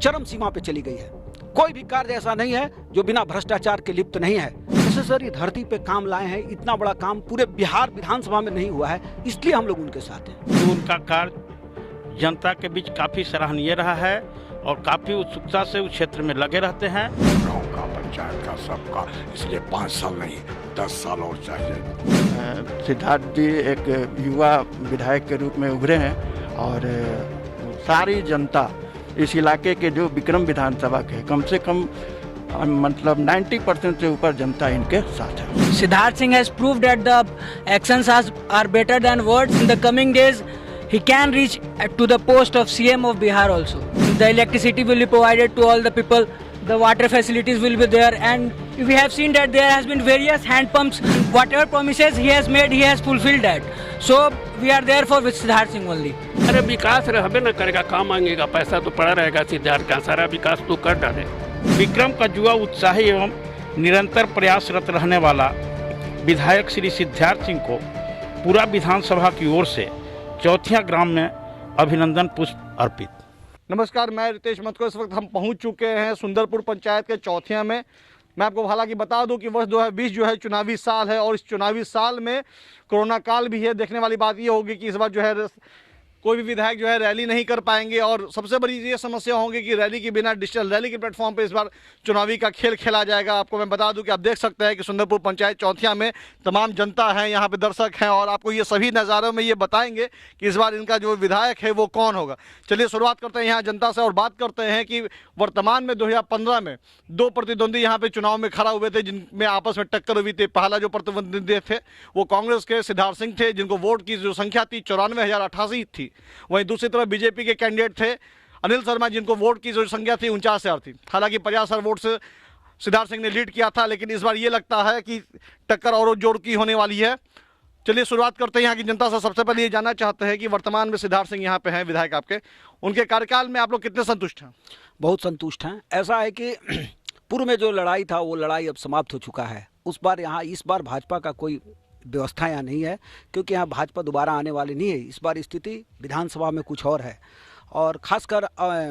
चरम सीमा पे चली गई है। कोई भी कार्य ऐसा नहीं है जो बिना भ्रष्टाचार के लिप्त नहीं है। नेसेसरी धरती पे काम लाए हैं, इतना बड़ा काम पूरे बिहार विधानसभा में नहीं हुआ है, इसलिए हम लोग उनके साथ हैं। तो उनका कार्य जनता के बीच काफी सराहनीय रहा है और काफी उत्सुकता से उस क्षेत्र में लगे रहते हैं। गांव का, पंचायत का, सबका, इसलिए 5 साल नहीं 10 साल और चाहिए। सिद्धार्थ जी एक युवा विधायक के रूप में उभरे हैं और सारी जनता इस इलाके के जो विक्रम विधानसभा के कम से कम मतलब 90% से ऊपर जनता इनके साथ है। Siddharth Singh has proved that the actions are better than words. In the coming days, he can reach to the post of CM of Bihar also. The electricity will be provided to all the people. The water facilities will be there, and we have seen that there has been various hand pumps. Whatever promises he has made, he has fulfilled that. So we are there for Siddharth Singh only. अरे विकास रहबे न करेगा, काम मांगेगा, पैसा तो पड़ा रहेगा। सिद्धार्थ का सारा विकास तो कर डाले। विक्रम का युवा उत्साही एवं निरंतर प्रयासरत रहने वाला विधायक श्री सिद्धार्थ सिंह को पूरा विधानसभा की ओर से चौथिया ग्राम में अभिनंदन पुष्प अर्पित। नमस्कार, मैं रितेश मतको। इस वक्त हम पहुंच चुके हैं सुंदरपुर पंचायत के चौथिया में। मैं आपको हालांकि बता दूं कि वर्ष 2020 जो है चुनावी साल है और इस चुनावी साल में कोरोना काल भी है। देखने वाली बात ये होगी कि इस बार जो है कोई भी विधायक जो है रैली नहीं कर पाएंगे और सबसे बड़ी ये समस्या होगी कि रैली के बिना डिजिटल रैली के प्लेटफॉर्म पे इस बार चुनावी का खेल खेला जाएगा। आपको मैं बता दूं कि आप देख सकते हैं कि सुंदरपुर पंचायत चौथिया में तमाम जनता है, यहाँ पे दर्शक हैं और आपको ये सभी नज़ारों में ये बताएंगे कि इस बार इनका जो विधायक है वो कौन होगा। चलिए शुरुआत करते हैं यहाँ जनता से और बात करते हैं कि वर्तमान में 2015 में 2 प्रतिद्वंदी यहाँ पे चुनाव में खड़ा हुए थे जिनमें आपस में टक्कर हुई थी। पहला जो प्रतिद्वंदी थे वो कांग्रेस के सिद्धार्थ सिंह थे जिनको वोट की जो संख्या थी 94,088 थी। वहीं दूसरी तरफ बीजेपी के कैंडिडेट थे अनिल शर्मा जिनको वोट की जो संख्या थी 49,000 थी। हालांकि 50,000 वोट से सिद्धार्थ सिंह ने लीड किया था, लेकिन इस बार ये लगता है कि टक्कर और जोर की होने वाली है। चलिए शुरुआत करते हैं यहाँ की जनता से। सबसे पहले ये जानना चाहते हैं कि वर्तमान में सिद्धार्थ सिंह यहाँ पे हैं विधायक आपके, उनके कार्यकाल में आप लोग कितने संतुष्ट हैं? बहुत संतुष्ट हैं। ऐसा है कि पूर्व में जो लड़ाई था वो लड़ाई अब समाप्त हो चुका है। इस बार भाजपा का कोई व्यवस्था यहाँ नहीं है, क्योंकि यहाँ भाजपा दोबारा आने वाली नहीं है। इस बार स्थिति विधानसभा में कुछ और है और खासकर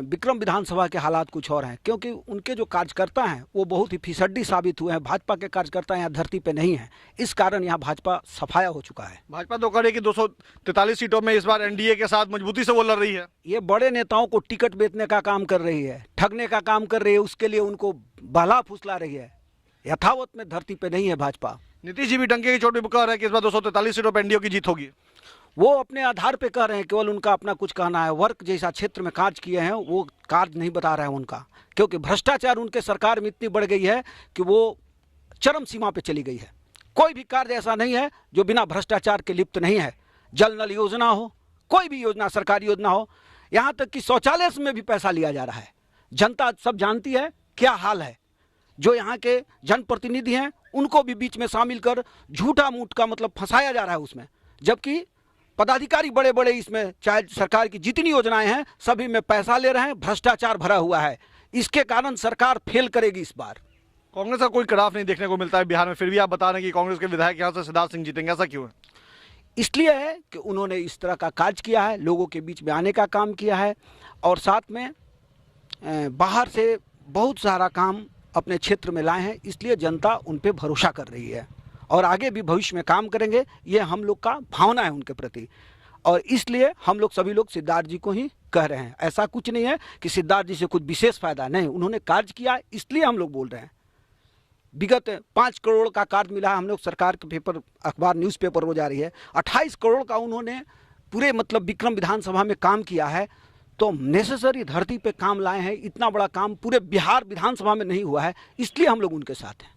विक्रम विधानसभा के हालात कुछ और हैं, क्योंकि उनके जो कार्यकर्ता हैं वो बहुत ही फिसड्डी साबित हुए हैं। भाजपा के कार्यकर्ता यहाँ धरती पे नहीं हैं, इस कारण यहाँ भाजपा सफाया हो चुका है। भाजपा तो करे कि 243 सीटों में इस बार एनडीए के साथ मजबूती से वो लड़ रही है। ये बड़े नेताओं को टिकट बेचने का काम कर रही है, ठगने का काम कर रही है, उसके लिए उनको बहला फुसला रही है। यथावत में धरती पे नहीं है भाजपा। नीतीश जी भी डंके की चोट पे कह रहे हैं कि इस बार 243 सीटों पर एनडीए की जीत होगी। वो अपने आधार पे कह रहे हैं, केवल उनका अपना कुछ कहना है। वर्क जैसा क्षेत्र में कार्य किए हैं वो कार्य नहीं बता रहे हैं उनका, क्योंकि भ्रष्टाचार उनके सरकार में इतनी बढ़ गई है कि वो चरम सीमा पे चली गई है। कोई भी कार्य ऐसा नहीं है जो बिना भ्रष्टाचार के लिप्त नहीं है। जल नल योजना हो, कोई भी योजना, सरकारी योजना हो, यहाँ तक कि शौचालय में भी पैसा लिया जा रहा है। जनता सब जानती है क्या हाल है। जो यहाँ के जनप्रतिनिधि हैं उनको भी बीच में शामिल कर झूठा मूठ का मतलब फंसाया जा रहा है उसमें, जबकि पदाधिकारी बड़े बड़े इसमें चाहे सरकार की जितनी योजनाएं हैं सभी में पैसा ले रहे हैं। भ्रष्टाचार भरा हुआ है, इसके कारण सरकार फेल करेगी इस बार। कांग्रेस का कोई खिलाफ नहीं देखने को मिलता है बिहार में, फिर भी आप बता रहे हैं कि कांग्रेस के विधायक यहाँ से सिद्धार्थ सिंह जीतेंगे, ऐसा क्यों है? इसलिए है कि उन्होंने इस तरह का कार्य किया है, लोगों के बीच में आने का काम किया है और साथ में बाहर से बहुत सारा काम अपने क्षेत्र में लाए हैं। इसलिए जनता उन पे भरोसा कर रही है और आगे भी भविष्य में काम करेंगे, ये हम लोग का भावना है उनके प्रति। और इसलिए हम लोग सभी लोग सिद्धार्थ जी को ही कह रहे हैं। ऐसा कुछ नहीं है कि सिद्धार्थ जी से कुछ विशेष फायदा नहीं, उन्होंने कार्य किया इसलिए हम लोग बोल रहे हैं। विगत 5 करोड़ का कार्य मिला, हम लोग सरकार के पेपर, अखबार, न्यूज़पेपर रोज आ रही है। 28 करोड़ का उन्होंने पूरे मतलब विक्रम विधानसभा में काम किया है। तो नेसेसरी धरती पे काम लाए हैं, इतना बड़ा काम पूरे बिहार विधानसभा में नहीं हुआ है, इसलिए हम लोग उनके साथ हैं।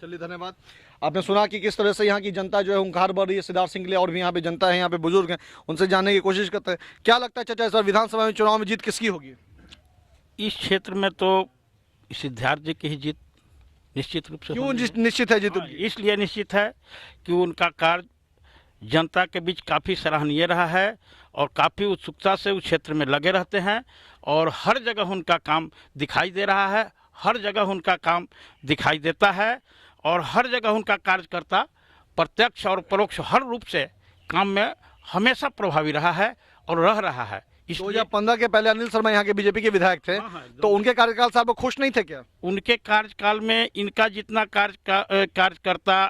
चलिए धन्यवाद। आपने सुना कि किस तरह से यहाँ की जनता जो है हुंकार बढ़ रही है सिद्धार्थ सिंह के लिए, और भी यहाँ पे जनता है, यहाँ पे बुजुर्ग हैं, उनसे जानने की कोशिश करते हैं। क्या लगता है चाचा इस बार विधानसभा में चुनाव में जीत किसकी होगी? इस क्षेत्र में तो सिद्धार्थ जी की ही जीत निश्चित रूप से। क्यों निश्चित है जीत? इसलिए निश्चित है कि उनका कार्य जनता के बीच काफ़ी सराहनीय रहा है और काफ़ी उत्सुकता से उस क्षेत्र में लगे रहते हैं और हर जगह उनका काम दिखाई दे रहा है, हर जगह उनका काम दिखाई देता है और हर जगह उनका कार्यकर्ता प्रत्यक्ष और परोक्ष हर रूप से काम में हमेशा प्रभावी रहा है और रह रहा है। इसलिए 2015 के पहले अनिल शर्मा यहाँ के बीजेपी के विधायक थे, हाँ, तो उनके कार्यकाल से आप लोग खुश नहीं थे क्या? उनके कार्यकाल में इनका जितना कार्यकर्ता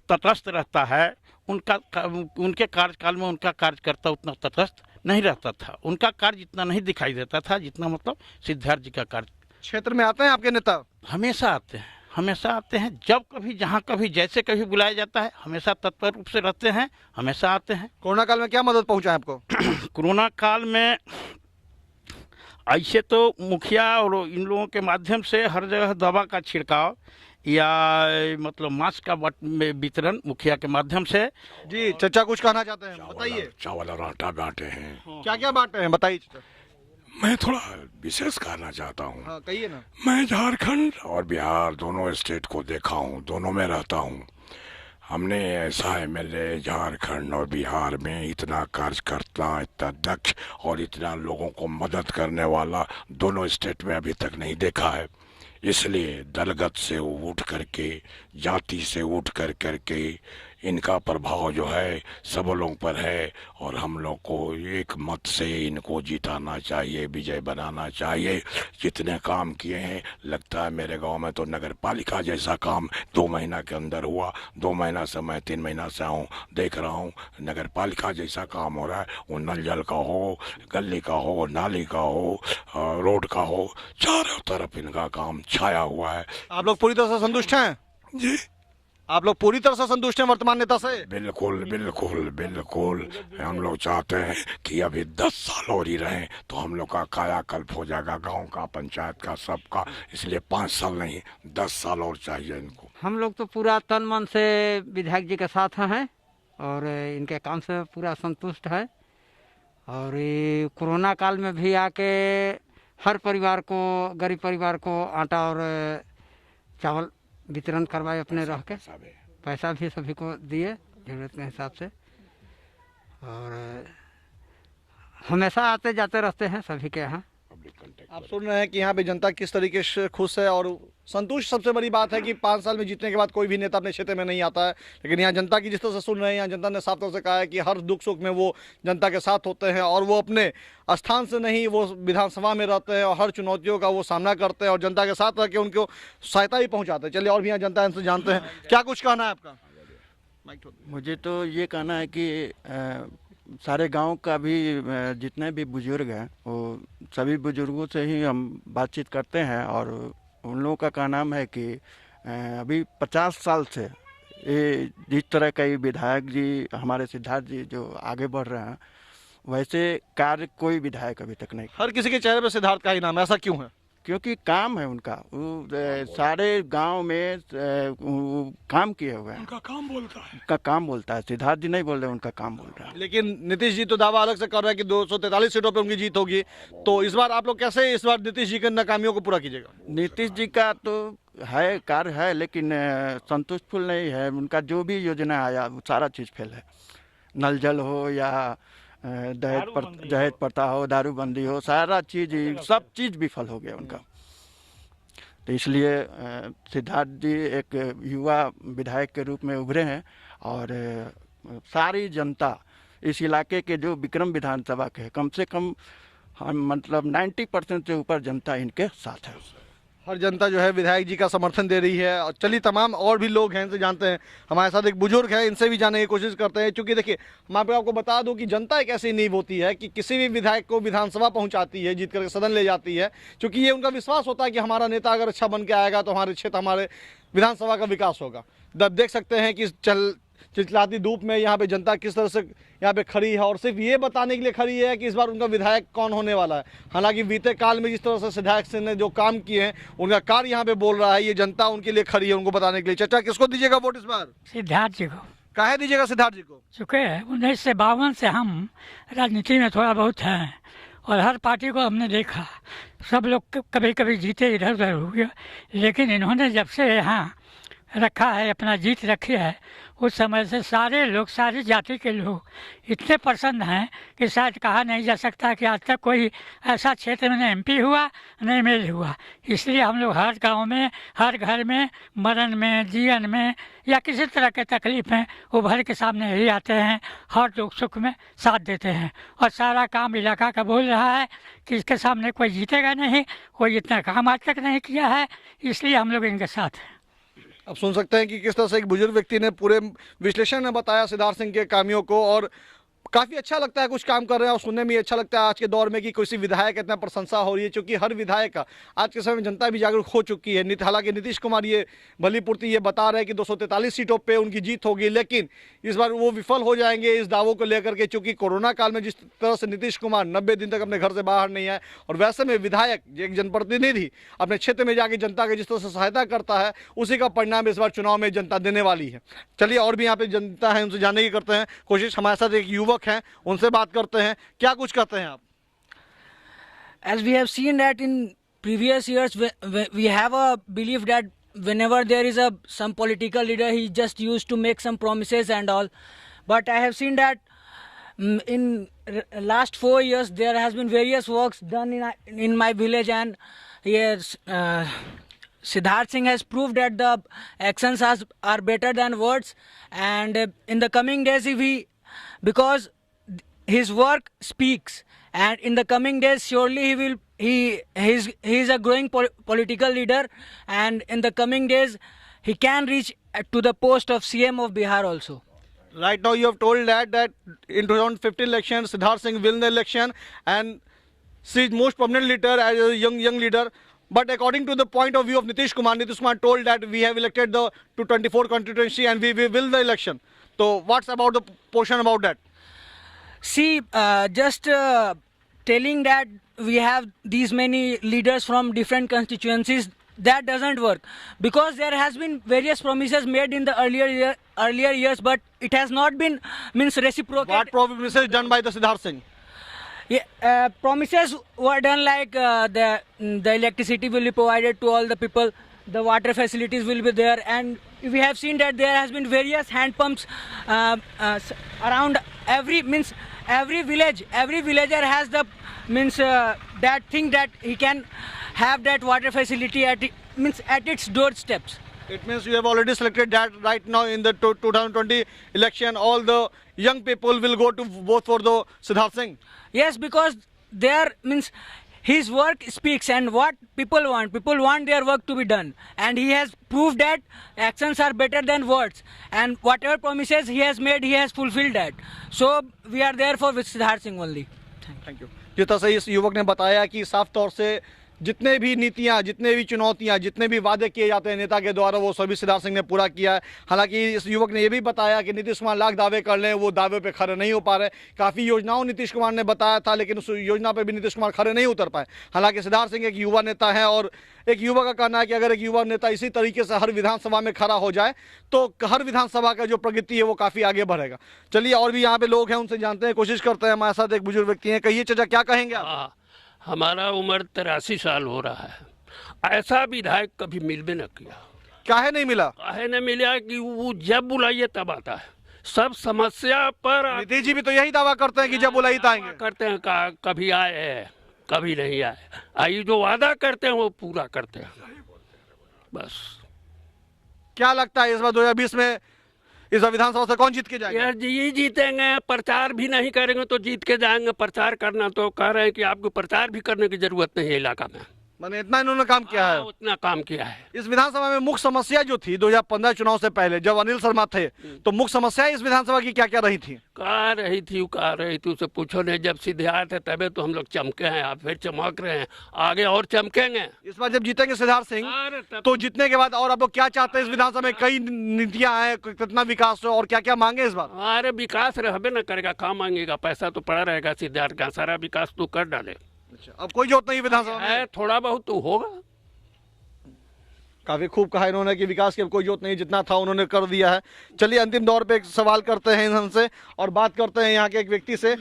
तटस्थ रहता है, उनके कार्यकाल में उनका कार्यकर्ता उतना तटस्थ नहीं रहता था। उनका कार्य जितना नहीं दिखाई देता था जितना मतलब सिद्धार्थ जी का कार्य। क्षेत्र में आते हैं आपके नेता? हमेशा आते हैं, जब कभी जहाँ कभी जैसे कभी बुलाया जाता है हमेशा तत्पर रूप से रहते हैं, हमेशा आते हैं। कोरोना काल में क्या मदद पहुंचा है आपको? कोरोना काल में ऐसे तो मुखिया और इन लोगों के माध्यम से हर जगह दवा का छिड़काव या मतलब मास्क का वितरण मुखिया के माध्यम से। जी चचा कुछ कहना चाहते हैं, बताइए। चावल और आटा बांटे हैं। क्या क्या बांटे हैं बताइए चचा। मैं थोड़ा विशेष कहना चाहता हूँ। हाँ कहिए ना। मैं झारखंड और बिहार दोनों स्टेट को देखा हूँ, दोनों में रहता हूँ। हमने ऐसा एमएलए झारखंड और बिहार में इतना कार्यकर्ता, इतना दक्ष और इतना लोगों को मदद करने वाला दोनों स्टेट में अभी तक नहीं देखा है। इसलिए दलगत से उठ करके, जाति से उठ करके इनका प्रभाव जो है सब लोगों पर है और हम लोग को एक मत से इनको जिताना चाहिए, विजय बनाना चाहिए। जितने काम किए हैं, लगता है मेरे गांव में तो नगर पालिका जैसा काम 2 महीना के अंदर हुआ। 2 महीना से मैं 3 महीना से देख रहा हूँ, नगर पालिका जैसा काम हो रहा है। वो नल जल का हो, गली का हो, नाली का हो, रोड का हो, चारों तरफ इनका काम छाया हुआ है। आप लोग पूरी तरह से संतुष्ट हैं? जी आप लोग पूरी तरह से संतुष्ट हैं वर्तमान नेता से? बिल्कुल बिल्कुल बिल्कुल। हम लोग चाहते हैं कि अभी 10 साल और ही रहें तो हम लोग का कायाकल्प हो जाएगा, गांव का, पंचायत का, सबका। इसलिए 5 साल नहीं 10 साल और चाहिए इनको। हम लोग तो पूरा तन मन से विधायक जी के साथ हैं और इनके काम से पूरा संतुष्ट है। और ये कोरोना काल में भी आके हर परिवार को, गरीब परिवार को आटा और चावल वितरण करवाए अपने रह के। पैसा भी सभी को दिए जरूरत के हिसाब से। और हमेशा आते जाते रहते हैं सभी के यहाँ। आप सुन रहे हैं कि यहाँ पे जनता किस तरीके से खुश है और संतुष्ट। सबसे बड़ी बात है कि 5 साल में जीतने के बाद कोई भी नेता अपने क्षेत्र में नहीं आता है, लेकिन यहाँ जनता की जिस तरह से सुन रहे हैं, यहाँ जनता ने साफ तौर से कहा है कि हर दुख सुख में वो जनता के साथ होते हैं और वो अपने स्थान से नहीं, वो विधानसभा में रहते हैं और हर चुनौतियों का वो सामना करते हैं और जनता के साथ रह के उनको सहायता भी पहुँचाते हैं। चलिए और भी यहाँ जनता इनसे जानते हैं, क्या कुछ कहना है आपका? मुझे तो ये कहना है कि सारे गांव का भी जितने भी बुजुर्ग हैं वो सभी बुजुर्गों से ही हम बातचीत करते हैं और उन लोगों का कहना है कि अभी 50 साल से ये जिस तरह का ये विधायक जी हमारे सिद्धार्थ जी जो आगे बढ़ रहे हैं वैसे कार्य कोई विधायक अभी तक नहीं। हर किसी के चेहरे पे सिद्धार्थ का ही नाम है, ऐसा क्यों है? क्योंकि काम है उनका, वो सारे गांव में वो काम किए हुए हैं। उनका काम बोलता है, उनका काम बोलता है। सिद्धार्थ जी नहीं बोल रहे, उनका काम बोल रहा है। लेकिन नीतीश जी तो दावा अलग से कर रहे हैं कि 243 सीटों पे उनकी जीत होगी। तो इस बार आप लोग कैसे इस बार नीतीश जी की नाकामियों को पूरा कीजिएगा? नीतीश जी का तो है कार्य है लेकिन संतुष्टफुल नहीं है। उनका जो भी योजना आया वो सारा चीज़ फेल है। नल जल हो या दहेज प्रथा हो, दारूबंदी हो, सारा चीज़, सब चीज़ विफल हो गया उनका। तो इसलिए सिद्धार्थ जी एक युवा विधायक के रूप में उभरे हैं और सारी जनता इस इलाके के जो विक्रम विधानसभा के कम से कम मतलब 90% से ऊपर जनता इनके साथ है। हर जनता जो है विधायक जी का समर्थन दे रही है। और चलिए तमाम और भी लोग हैं इनसे जानते हैं। हमारे साथ एक बुजुर्ग है, इनसे भी जानने की कोशिश करते हैं। क्योंकि देखिए मैं आपको बता दूं कि जनता एक ऐसी नींव होती है कि किसी भी विधायक को विधानसभा पहुंचाती है, जीत करके सदन ले जाती है, क्योंकि ये उनका विश्वास होता है कि हमारा नेता अगर अच्छा बन के आएगा तो हमारे क्षेत्र, हमारे विधानसभा का विकास होगा। देख सकते हैं कि चिलचिलाती धूप में यहाँ पे जनता किस तरह से यहाँ पे खड़ी है और सिर्फ ये बताने के लिए खड़ी है कि इस बार उनका विधायक कौन होने वाला है। हालांकि बीते काल में जिस तरह से सिद्धार्थ सिंह ने जो काम किए हैं उनका कार्य यहाँ पे बोल रहा है। ये जनता उनके लिए खड़ी है, उनको बताने के लिए। चाचा किसको दीजिएगा वोट इस बार? सिद्धार्थ जी को। काहे दीजिएगा सिद्धार्थ जी को? चूँकि 1952 से हम राजनीति में थोड़ा बहुत हैं और हर पार्टी को हमने देखा, सब लोग कभी कभी जीते इधर उधर हुए, लेकिन इन्होंने जब से यहाँ रखा है, अपना जीत रखी है, उस समय से सारे लोग, सारी जाति के लोग इतने प्रसन्न हैं कि शायद कहा नहीं जा सकता कि आज तक कोई ऐसा क्षेत्र में न एमपी हुआ न एमएलए हुआ। इसलिए हम लोग हर गांव में, हर घर में, मरण में, जीवन में या किसी तरह के तकलीफ में उभर के सामने ही आते हैं, हर दुख सुख में साथ देते हैं। और सारा काम इलाका का बोल रहा है कि इसके सामने कोई जीतेगा नहीं, कोई इतना काम आज तक नहीं किया है, इसलिए हम लोग इनके साथ हैं। अब सुन सकते हैं कि किस तरह से एक बुजुर्ग व्यक्ति ने पूरे विश्लेषण में बताया सिद्धार्थ सिंह के कामियों को, और काफ़ी अच्छा लगता है कुछ काम कर रहे हैं और सुनने में अच्छा लगता है आज के दौर में कि किसी विधायक इतना प्रशंसा हो रही है, क्योंकि हर विधायक का आज के समय में जनता भी जागरूक हो चुकी है। हालांकि नीतीश कुमार ये भली पूर्ति ये बता रहे हैं कि 243 सीटों पे उनकी जीत होगी, लेकिन इस बार वो विफल हो जाएंगे इस दावों को लेकर के, क्योंकि कोरोना काल में जिस तरह से नीतीश कुमार 90 दिन तक अपने घर से बाहर नहीं आए, और वैसे में विधायक एक जनप्रतिनिधि अपने क्षेत्र में जाके जनता की जिस तरह से सहायता करता है, उसी का परिणाम इस बार चुनाव में जनता देने वाली है। चलिए और भी यहाँ पे जनता है, उनसे जानने की करते हैं कोशिश। हमारे साथ एक युवक हैं, उनसे बात करते हैं। क्या कुछ कहते हैं आप? As we have seen that in previous years, we have a belief that whenever there is some political leader, he just used to make some promises and all. But I have seen that in last 4 years there has been various works done in my village, and yes, Siddharth Singh has proved that the actions are better than words, and in the coming days, because his work speaks, and in the coming days surely he is a growing political leader, and in the coming days he can reach to the post of CM of Bihar also. Right now you have told that in 2015 election Siddharth Singh win the election and see most prominent leader as a young leader. But according to the point of view of Nitish Kumar told that we have elected the 224 constituency and we will the election. So what's about the portion about that? See, just telling that we have these many leaders from different constituencies, that doesn't work, because there has been various promises made in the earlier years, but it has not been reciprocated. What promises done by the Siddharth Singh? Yeah, promises were done like the electricity will be provided to all the people, the water facilities will be there, and we have seen that there has been various hand pumps around every village. Every villager has the that thing that he can have that water facility at its doorsteps. It means you have already selected that right now in the 2020 election. All the young people will go to vote for the Siddharth Singh. Yes, because there his work speaks, and what people want their work to be done, and he has proved that actions are better than words, and whatever promises he has made, he has fulfilled that. So we are there for Siddharth Singh only. Thank you. जिस तरह से इस युवक ने बताया कि साफ तौर से जितने भी नीतियां, जितने भी चुनौतियां, जितने भी वादे किए जाते हैं नेता के द्वारा, वो सभी सिद्धार्थ सिंह ने पूरा किया है। हालांकि इस युवक ने यह भी बताया कि नीतीश कुमार लाख दावे कर लें, वो दावे पे खड़े नहीं हो पा रहे। काफ़ी योजनाओं नीतीश कुमार ने बताया था, लेकिन उस योजना पे भी नीतीश कुमार खड़े नहीं उतर पाए। हालांकि सिद्धार्थ सिंह एक युवा नेता है, और एक युवा का कहना है कि अगर एक युवा नेता इसी तरीके से हर विधानसभा में खड़ा हो जाए तो हर विधानसभा का जो प्रगति है वो काफ़ी आगे बढ़ेगा। चलिए और भी यहाँ पे लोग हैं, उनसे जानते हैं, कोशिश करते हैं। हमारे साथ एक बुजुर्ग व्यक्ति हैं। कहिए चाचा, क्या कहेंगे आप? हमारा उम्र 83 साल हो रहा है। ऐसा विधायक कभी मिल भी न किया। काहे नहीं मिला? काहे नहीं मिला कि वो जब बुलाइए तब आता है। सब समस्या पर नीतीश जी भी तो यही दावा करते हैं कि जब बुलाइए तो आएंगे। करते हैं, कभी आए कभी नहीं आए। आई जो वादा करते हैं वो पूरा करते हैं बस। क्या लगता है इस बार 2020 में इस बार विधानसभा से कौन जीत के जाएगा? यार जी जीतेंगे, प्रचार भी नहीं करेंगे तो जीत के जाएंगे। प्रचार करना तो कह रहे हैं कि आपको प्रचार भी करने की जरूरत नहीं है इलाका में। मैंने इतना इन्होंने काम किया है। उतना काम किया है। इस विधानसभा में मुख्य समस्या जो थी 2015 चुनाव से पहले जब अनिल शर्मा थे, तो मुख्य समस्या इस विधानसभा की क्या क्या रही थी? कह रही थी उसे पूछो नहीं। जब सिद्धार्थ है तबे तो हम लोग चमके हैं, आप फिर चमक रहे हैं, आगे और चमकेंगे। इस बार जब जीतेंगे सिद्धार्थ सिंह तो जीतने के बाद और आप लोग क्या चाहते हैं? इस विधानसभा में कई नीतियां हैं, कितना विकास हो और क्या क्या मांगे इस बार? अरे विकास रहबे न करेगा, कहाँ मांगेगा? पैसा तो पड़ा रहेगा सिद्धार्थ का, सारा विकास तो कर डाले। अब कोई जरूरत नहीं विधानसभा में? थोड़ा बहुत तो होगा। काफी खूब कहा इन्होंने कि विकास की कोई जरूरत नहीं, जितना था उन्होंने कर दिया है। चलिए अंतिम दौर पे एक सवाल करते हैं इनसे और बात करते हैं यहाँ के एक व्यक्ति से।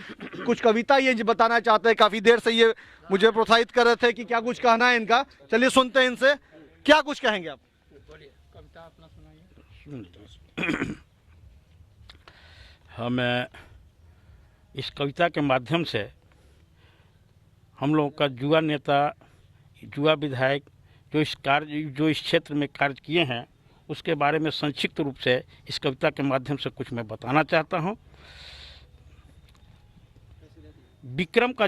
कुछ कविता ये बताना चाहते हैं, काफी देर से ये मुझे प्रोत्साहित कर रहे थे कि क्या कुछ कहना है इनका। चलिए सुनते हैं इनसे, क्या कुछ कहेंगे आप? कविता अपना सुनाइए। हमें इस कविता के माध्यम से हम लोगों का युवा नेता, युवा विधायक जो इस क्षेत्र में कार्य किए हैं उसके बारे में संक्षिप्त रूप से इस कविता के माध्यम से कुछ मैं बताना चाहता हूँ। विक्रम का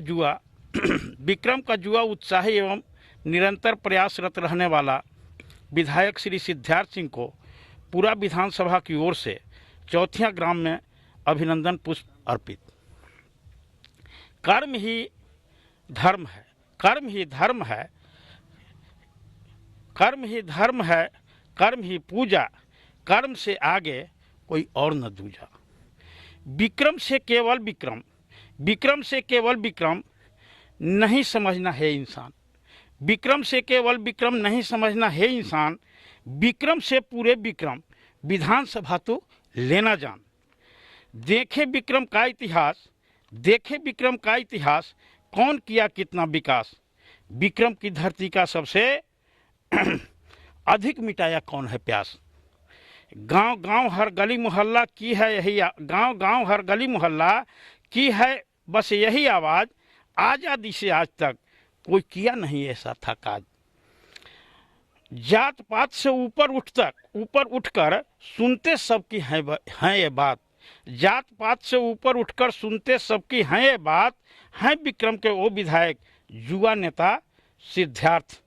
युवा उत्साही एवं निरंतर प्रयासरत रहने वाला विधायक श्री सिद्धार्थ सिंह को पूरा विधानसभा की ओर से चौथिया ग्राम में अभिनंदन पुष्प अर्पित। कर्म ही धर्म है, कर्म ही धर्म है, कर्म ही धर्म है, कर्म ही पूजा, कर्म से आगे कोई और न दूजा। विक्रम से केवल विक्रम, विक्रम से केवल विक्रम नहीं समझना है इंसान, विक्रम से केवल विक्रम नहीं समझना है इंसान, विक्रम से पूरे विक्रम विधानसभा तो लेना जान। देखे विक्रम का इतिहास, देखे विक्रम का इतिहास, कौन किया कितना विकास, विक्रम की धरती का सबसे अधिक मिटाया कौन है प्यास। गांव गांव हर गली मोहल्ला की है यही, गांव गांव हर गली मोहल्ला की है बस यही आवाज़, आज़ादी से आज तक कोई किया नहीं ऐसा था काज। जात पात से ऊपर उठकर सुनते सबकी हैं ये बात, जात पात से ऊपर उठकर सुनते सबकी हैं ये बात, हैं विक्रम के वो विधायक युवा नेता सिद्धार्थ।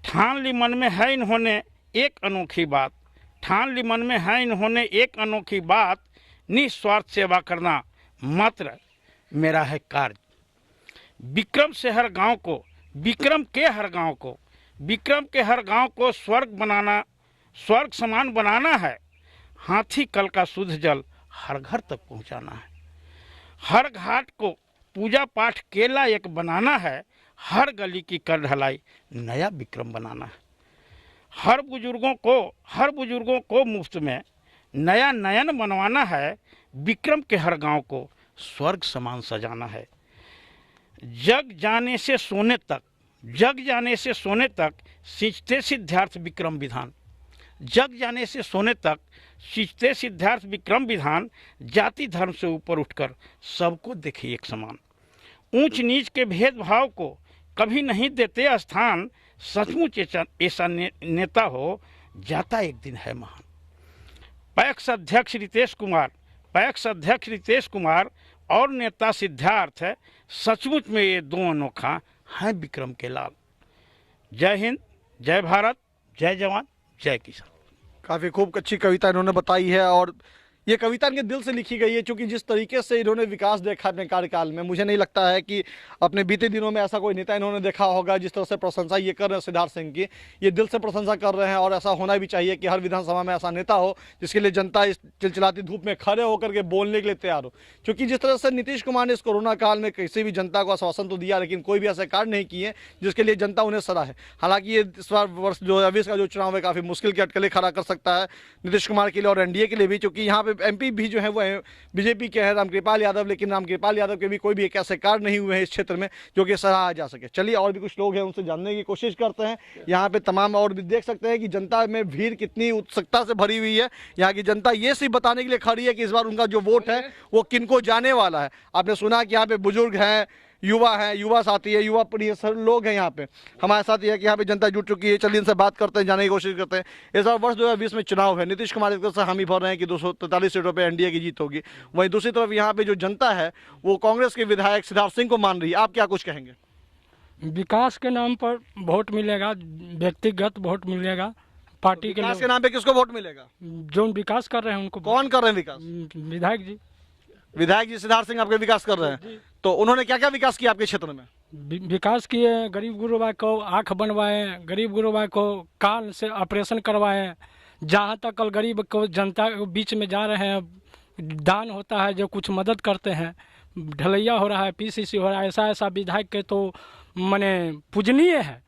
ठान ली मन में है इन्होंने एक अनोखी बात, ठान ली मन में है इन्होंने एक अनोखी बात, निस्वार्थ सेवा करना मात्र मेरा है कार्य। विक्रम से हर गांव को, विक्रम के हर गांव को, विक्रम के हर गांव को स्वर्ग बनाना, स्वर्ग समान बनाना है। हाथी कल का शुद्ध जल हर घर तक पहुंचाना है। हर घाट को पूजा पाठ केला एक बनाना है, हर गली की कर ढलाई नया विक्रम बनाना है। हर बुजुर्गों को मुफ्त में नया नयन बनवाना है, विक्रम के हर गांव को स्वर्ग समान सजाना है। जग जाने से सोने तक, जग जाने से सोने तक सींचते सिद्धार्थ विक्रम विधान, जग जाने से सोने तक सींचते सिद्धार्थ विक्रम विधान, जाति धर्म से ऊपर उठकर सबको देखे एक समान। ऊंच नीच के भेदभाव को कभी नहीं देते स्थान, सचमुच ऐसा नेता हो जाता एक दिन है महान। पैक्स अध्यक्ष रितेश कुमार और नेता सिद्धार्थ है, सचमुच में ये दो अनोखा हैं विक्रम के लाल। जय हिंद, जय भारत, जय जवान, जय किसान। काफ़ी खूब अच्छी कविता इन्होंने बताई है और ये कविता इनके दिल से लिखी गई है, क्योंकि जिस तरीके से इन्होंने विकास देखा अपने कार्यकाल में, मुझे नहीं लगता है कि अपने बीते दिनों में ऐसा कोई नेता इन्होंने देखा होगा। जिस तरह से प्रशंसा ये कर रहे हैं सिद्धार्थ सिंह की, ये दिल से प्रशंसा कर रहे हैं और ऐसा होना भी चाहिए कि हर विधानसभा में ऐसा नेता हो जिसके लिए जनता इस चिलचिलाती धूप में खड़े होकर के बोलने के लिए तैयार हो। क्योंकि जिस तरह से नीतीश कुमार ने इस कोरोना काल में किसी भी जनता को आश्वासन तो दिया, लेकिन कोई भी ऐसे कार्य नहीं किए जिसके लिए जनता उन्हें सराहे। हालांकि ये इस बार वर्ष 2020 का जो चुनाव है काफ़ी मुश्किल के अटकलें खड़ा कर सकता है नीतीश कुमार के लिए और एनडीए के लिए भी, क्योंकि यहाँ पे एमपी भी जो है वो बीजेपी के हैं रामकृपाल यादव, लेकिन रामकृपाल यादव के भी कोई भी एक ऐसे कार्य नहीं हुए हैं इस क्षेत्र में जो कि सराहा जा सके। चलिए और भी कुछ लोग हैं उनसे जानने की कोशिश करते हैं। यहाँ पे तमाम और भी देख सकते हैं कि जनता में भीड़ कितनी उत्सुकता से भरी हुई है। यहाँ की जनता ये सिर्फ बताने के लिए खड़ी है कि इस बार उनका जो वोट है वो किनको जाने वाला है। आपने सुना कि यहाँ पे बुजुर्ग हैं, युवा हैं, युवा साथी है, युवा प्रिय सर लोग हैं यहाँ पे हमारे साथ। ये है कि यहाँ पे जनता जुट चुकी है। चलिए इनसे बात करते हैं, जानने की कोशिश करते हैं। इस बार वर्ष 2020 में चुनाव है, नीतीश कुमार एक तरफ से हामी भर रहे हैं कि 243 सीटों पे एनडीए की जीत होगी, वहीं दूसरी तरफ यहाँ पे जो जनता है वो कांग्रेस के विधायक सिद्धार्थ सिंह को मान रही है। आप क्या कुछ कहेंगे? विकास के नाम पर वोट मिलेगा, व्यक्तिगत वोट मिलेगा, पार्टी के नाम पे किसको वोट मिलेगा? जो विकास कर रहे हैं उनको। कौन कर रहे हैं विकास? विधायक जी। विधायक जी सिद्धार्थ सिंह आपके विकास कर रहे हैं, तो उन्होंने क्या क्या विकास किया आपके क्षेत्र में? विकास किए, गरीब गुरुबा को आँख बनवाए, गरीब गुरुबा को कान से ऑपरेशन करवाए, जहाँ तक कल गरीब को जनता के बीच में जा रहे हैं, दान होता है जो कुछ मदद करते हैं, ढलैया हो रहा है, पीसीसी हो रहा है, ऐसा ऐसा विधायक के तो माने पूजनीय है।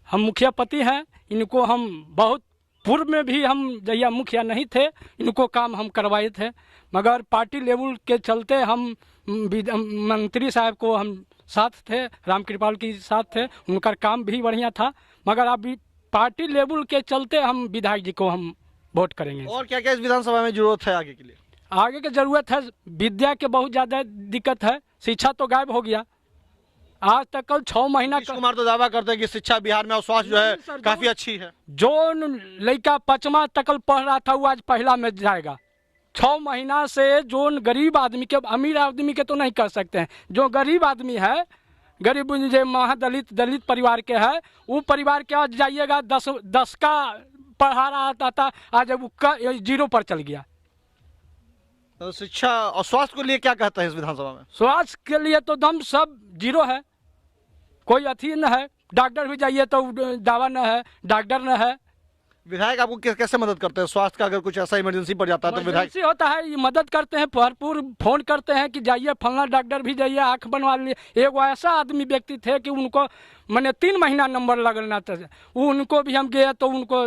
हम मुखिया पति हैं, इनको हम बहुत पूर्व में भी हम जहिया मुखिया नहीं थे इनको काम हम करवाए थे, मगर पार्टी लेवल के चलते हम मंत्री साहब को हम साथ थे, रामकृपाल के साथ थे, उनका काम भी बढ़िया था, मगर अभी पार्टी लेवल के चलते हम विधायक जी को हम वोट करेंगे। और क्या क्या इस विधानसभा में जरूरत है आगे के लिए? आगे की जरूरत है, विद्या के बहुत ज़्यादा दिक्कत है, शिक्षा तो गायब हो गया आज तक। कल 6 महीना नीतीश कुमार तो दावा करते हैं कि शिक्षा बिहार में और स्वास्थ्य जो है काफी अच्छी है। जो लड़का 5वां तक पढ़ रहा था वो आज पहला में जाएगा। 6 महीना से जो गरीब आदमी के, अमीर आदमी के तो नहीं कर सकते हैं, जो गरीब आदमी है, गरीब जो महादलित दलित परिवार के है, वो परिवार के आज जाइएगा 10 का पढ़ा रहा था, आज वो 0 पर चल गया। तो शिक्षा और स्वास्थ्य को लिए क्या कहते हैं इस विधानसभा में? स्वास्थ्य के लिए तो दम सब 0 है, कोई अथी न है। डॉक्टर भी जाइए तो दवा न है, डॉक्टर न है। विधायक आपको कैसे मदद करते हैं? स्वास्थ्य का अगर कुछ ऐसा इमरजेंसी पड़ जाता है तो विधायक इमरजेंसी होता है, ये मदद करते हैं, भरपूर फोन करते हैं कि जाइए फलना डॉक्टर भी जाइए, आँख बनवा लिए। एक ऐसा आदमी व्यक्ति थे कि उनको मैंने 3 महीना नंबर लगना था, वो उनको भी हम गए तो उनको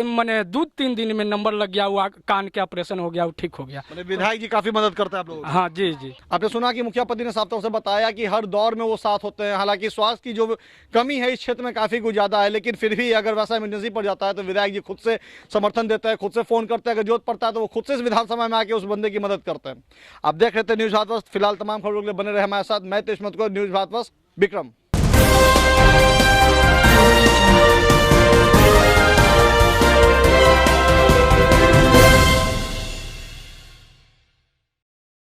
मैंने 2-3 दिन में नंबर लग गया, वो कान के ऑपरेशन हो गया, वो ठीक हो गया। विधायक जी काफी मदद करते हैं आप लोगों को? हाँ जी जी। आपने सुना कि मुखिया पति ने साफ तौर से बताया कि हर दौर में वो साथ होते हैं। हालांकि स्वास्थ्य की जो कमी है इस क्षेत्र में काफी कुछ ज्यादा है, लेकिन फिर भी अगर वैसा इमरजेंसी पड़ जाता है तो विधायक जी खुद से समर्थन देते हैं, खुद से फोन करते हैं। अगर जरूरत पड़ता है तो वो खुद से इस विधानसभा में आके उस बंदे की मदद करते हैं। आप देख रहे थे न्यूज भारत। फिलहाल तमाम खबरों के लिए बने रहे हमारे साथ। मैं तेज न्यूज भारत, विक्रम।